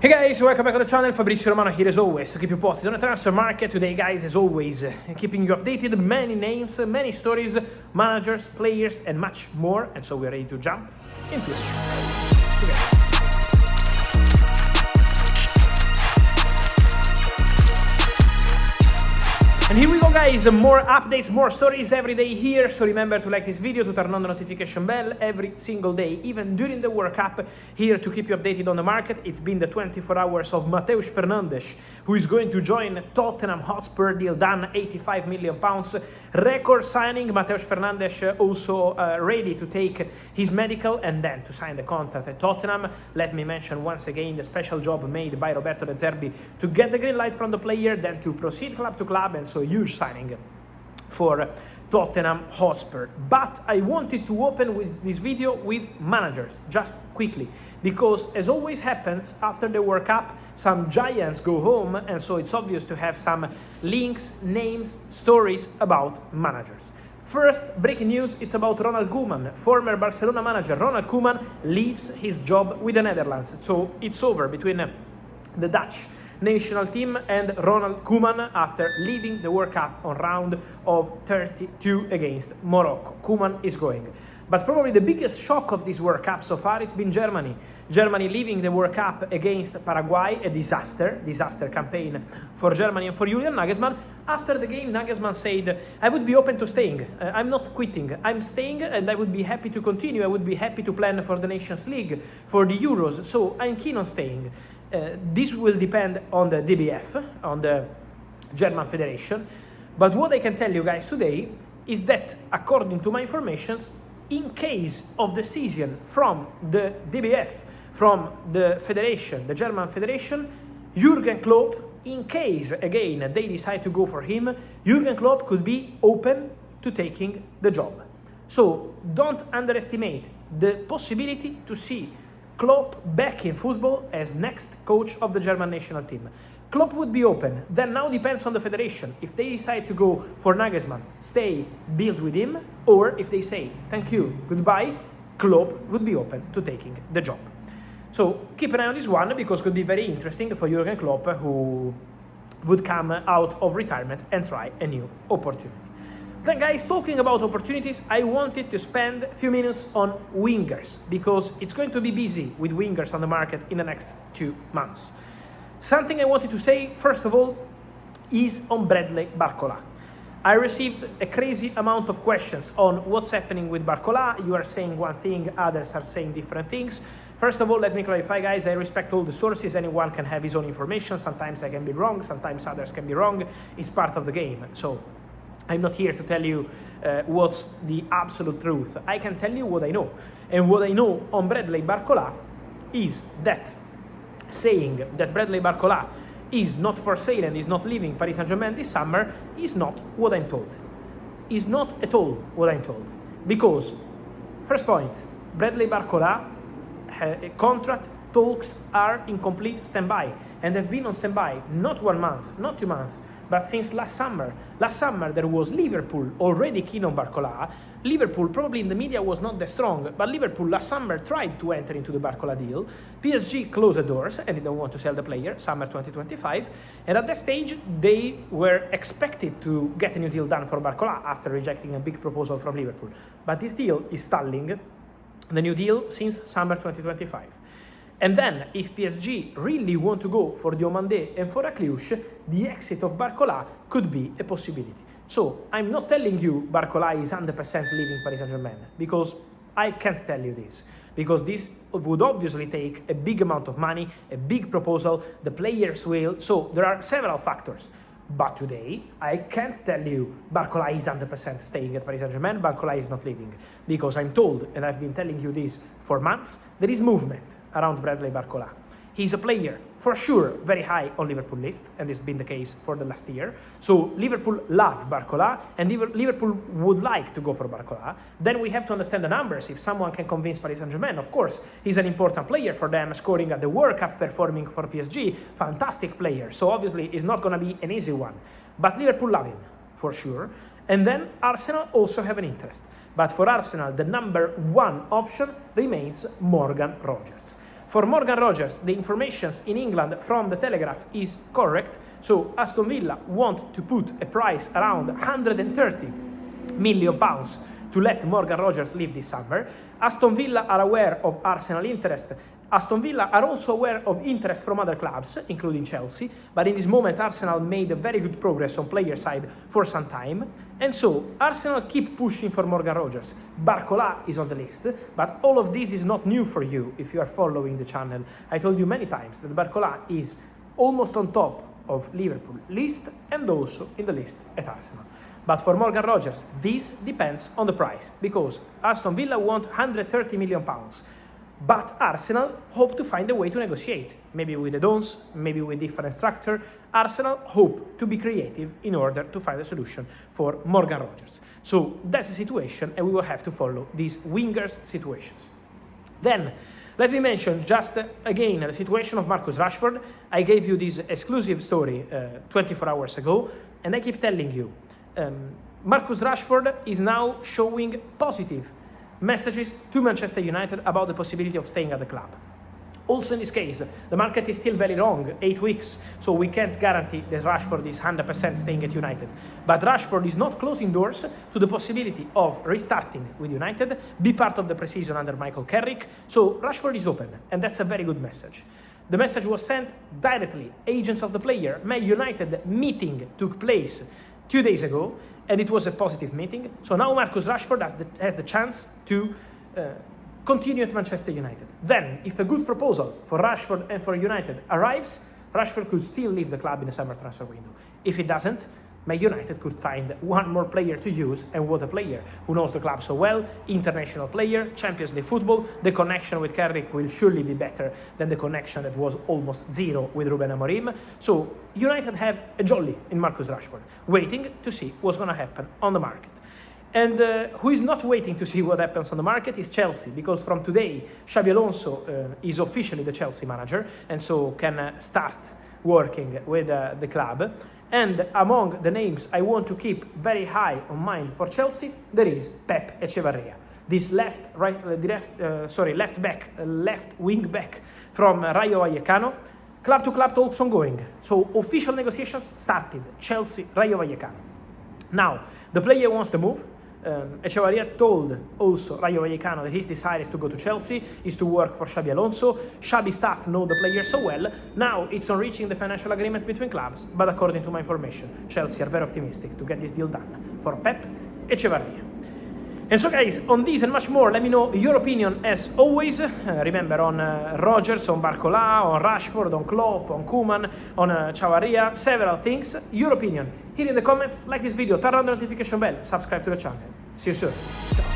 Hey guys, welcome back to the channel. Fabrizio Romano here as always to keep you posted on the transfer market. Today guys, as always, keeping you updated, many names, many stories, managers, players and much more. And so we're ready to jump into it. And here we go guys, more updates, more stories every day here, so remember to like this video, to turn on the notification bell every single day, even during the World Cup, here to keep you updated on the market. It's been the 24 hours of Matosh Fernandes, who is going to join Tottenham Hotspur, deal done, £85 million, record signing. Matosh Fernandes also ready to take his medical and then to sign the contract at Tottenham. Let me mention once again the special job made by Roberto De Zerbi to get the green light from the player, then to proceed club to club, and so a huge signing for Tottenham Hotspur. But I wanted to open with this video with managers, just quickly, because as always happens after the World Cup, some giants go home, and so it's obvious to have some links, names, stories about managers. First, breaking news, it's about Ronald Koeman, former Barcelona manager. Ronald Koeman leaves his job with the Netherlands, so it's over between the Dutch national team and Ronald Koeman after leaving the World Cup on round of 32 against Morocco. Koeman is going. But probably the biggest shock of this World Cup so far, it's been Germany. Germany leaving the World Cup against Paraguay, a disaster campaign for Germany and for Jürgen Nagelsmann. After the game, Nagelsmann said, I would be open to staying. I'm not quitting. I'm staying and I would be happy to continue. I would be happy to plan for the Nations League, for the Euros. So I'm keen on staying. This will depend on the DBF, on the German Federation. But what I can tell you guys today is that, according to my informations, in case of decision from the DBF, from the Federation, the German Federation, Jürgen Klopp, in case, again, they decide to go for him, Jürgen Klopp could be open to taking the job. So don't underestimate the possibility to see Klopp back in football as next coach of the German national team. Klopp would be open. Then now depends on the federation. If they decide to go for Nagelsmann, stay, build with him, or if they say, thank you, goodbye, Klopp would be open to taking the job. So keep an eye on this one, because it could be very interesting for Jürgen Klopp, who would come out of retirement and try a new opportunity. Then guys, talking about opportunities, I wanted to spend a few minutes on wingers, because it's going to be busy with wingers on the market in the next 2 months. Something I wanted to say, first of all, is on Bradley Barcola. I received a crazy amount of questions on what's happening with Barcola. You are saying one thing, others are saying different things. First of all, let me clarify, guys, I respect all the sources. Anyone can have his own information. Sometimes I can be wrong, sometimes others can be wrong. It's part of the game. So I'm not here to tell you what's the absolute truth. I can tell you what I know. And what I know on Bradley Barcola is that saying that Bradley Barcola is not for sale and is not leaving Paris Saint-Germain this summer is not what I'm told. Is not at all what I'm told. Because, first point, Bradley Barcola contract talks are in complete standby, and have been on standby not 1 month, not 2 months, but since last summer. Last summer there was Liverpool already keen on Barcola. Liverpool probably in the media was not that strong, but Liverpool last summer tried to enter into the Barcola deal. PSG closed the doors and didn't want to sell the player, summer 2025. And at that stage, they were expected to get a new deal done for Barcola after rejecting a big proposal from Liverpool. But this deal is stalling, the new deal, since summer 2025. And then, if PSG really want to go for Diomandé and for Akliouche, the exit of Barcola could be a possibility. So, I'm not telling you Barcola is 100% leaving Paris Saint-Germain, because I can't tell you this. Because this would obviously take a big amount of money, a big proposal, the players will. So, there are several factors. But today, I can't tell you Barcola is 100% staying at Paris Saint-Germain, Barcola is not leaving. Because I'm told, and I've been telling you this for months, there is movement around Bradley Barcola. He's a player, for sure, very high on Liverpool list, and it's been the case for the last year. So Liverpool love Barcola, and Liverpool would like to go for Barcola. Then we have to understand the numbers. If someone can convince Paris Saint-Germain, of course, he's an important player for them, scoring at the World Cup, performing for PSG, fantastic player. So obviously, it's not going to be an easy one. But Liverpool love him, for sure. And then Arsenal also have an interest. But for Arsenal, the number one option remains Morgan Rogers. For Morgan Rogers, the information in England from the Telegraph is correct, so Aston Villa want to put a price around £130 million to let Morgan Rogers leave this summer. Aston Villa are aware of Arsenal interest. Aston Villa are also aware of interest from other clubs, including Chelsea, but in this moment Arsenal made a very good progress on player side for some time, and so Arsenal keep pushing for Morgan Rogers. Barcola is on the list, but all of this is not new for you if you are following the channel. I told you many times that Barcola is almost on top of Liverpool list and also in the list at Arsenal. But for Morgan Rogers, this depends on the price, because Aston Villa want £130 million. But Arsenal hope to find a way to negotiate, maybe with the Dons, maybe with different structure. Arsenal hope to be creative in order to find a solution for Morgan Rogers. So that's the situation, and we will have to follow these wingers situations. Then, let me mention just again the situation of Marcus Rashford. I gave you this exclusive story 24 hours ago, and I keep telling you, Marcus Rashford is now showing positive messages to Manchester United about the possibility of staying at the club. Also in this case, the market is still very long, 8 weeks, so we can't guarantee that Rashford is 100% staying at United. But Rashford is not closing doors to the possibility of restarting with United, be part of the pre-season under Michael Carrick, so Rashford is open, and that's a very good message. The message was sent directly. Agents of the player, Man United meeting took place 2 days ago, and it was a positive meeting. So now Marcus Rashford has the chance to continue at Manchester United. Then, if a good proposal for Rashford and for United arrives, Rashford could still leave the club in the summer transfer window. If it doesn't, Man United could find one more player to use, and what a player who knows the club so well, international player, Champions League football. The connection with Carrick will surely be better than the connection that was almost zero with Ruben Amorim. So United have a jolly in Marcus Rashford, waiting to see what's going to happen on the market. And who is not waiting to see what happens on the market is Chelsea, because from today Xabi Alonso is officially the Chelsea manager, and so can start working with the club. And among the names I want to keep very high on mind for Chelsea, there is Pep Echevarria, this left wing back from Rayo Vallecano. Club to club talks ongoing, so official negotiations started. Chelsea, Rayo Vallecano. Now the player wants to move. Echevarria told also Rayo Vallecano that his desire is to go to Chelsea, is to work for Xabi Alonso. Xabi staff know the player so well. Now it's on reaching the financial agreement between clubs, but according to my information, Chelsea are very optimistic to get this deal done for Pep Echevarria. And so guys, on this and much more, let me know your opinion as always. Remember, on Rogers, on Barcola, on Rashford, on Klopp, on Koeman, on Echevarria, several things. Your opinion here in the comments. Like this video, turn on the notification bell, subscribe to the channel. See you soon. Ciao.